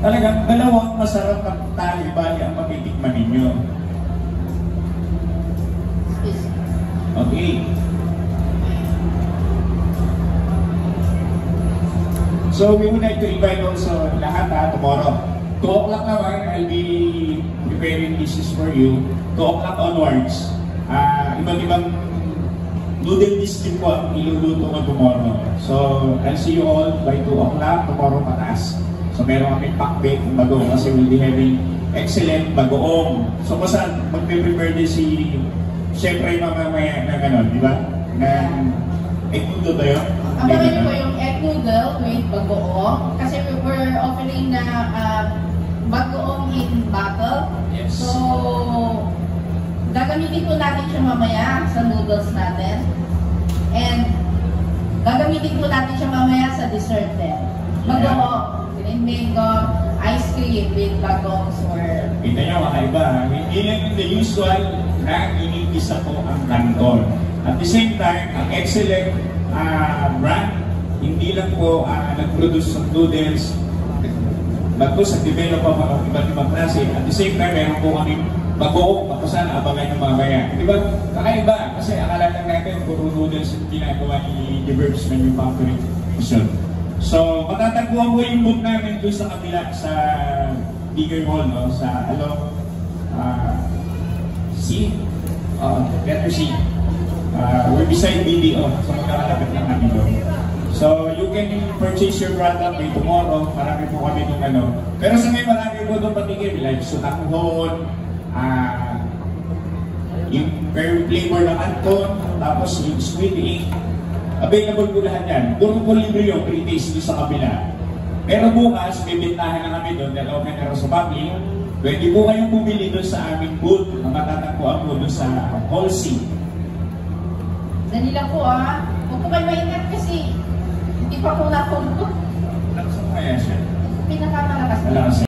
talagang dalawang masarap na tali-bali ang matitikman ninyo. Okay. So we would like to invite also lahat tomorrow. 2 o'clock naman, I'll be preparing dishes for you. 2 o'clock onwards. Iba't ibang noodle dish din po ang iluluto ko tomorrow. So I'll see you all by 2 o'clock tomorrow pataas. So meron kami pakbake ng bagoong kasi we'll be having excellent bagoong. So kung saan magpe-prepare din si syempre mamamaya ng ano, di ba? Ng egg noodle ba yun? Ang gawin ko yung egg noodle with bagoong kasi we're offering na bagoong in bottle. Yes. So gagamitin po natin siya mamaya sa noodles natin. And gagamitin po natin siya mamaya sa dessert din. Bagoong. Mango, ice cream with bagoongs or... Kita nyo, kakaiba. Hindi lang the usual na inigisa po ang Canton. At the same time, ang excellent brand, hindi lang po nag-produce ng noodles, bago sa develop ang mga iba't ibang klase. At the same time, meron po kami bagoong, kapasan, abangan ng mga kaya. Di ba? Kakaiba. Kasi akala lang natin, puro noodles yung ginagawa ni Diverse Manufacturing. So, matatagpuan mo yung booth namin doon sa kabila sa bigger hall, no? Sa along C, letter C. We're beside BDO, so magkakalapit lang namin doon. So, you can purchase your product by tomorrow. Marami po kami nung ano. Pero sa ngayon, marami po doon patigil. Like sutakon, yung flavor ng Anton, tapos yung squid ink. Available po lahat yan. Puro po libre yung pre-taste doon sa kabila. Pero bukas, may bintahan na kami doon dahil open na sa public. Pwede po kayong bumili doon sa aming booth na matatagpuan po doon sa Hall C. Dali lang po huwag po kayo maingat kasi hindi pa po napunto. Lakas mo kaya siya? Pinakamalakas.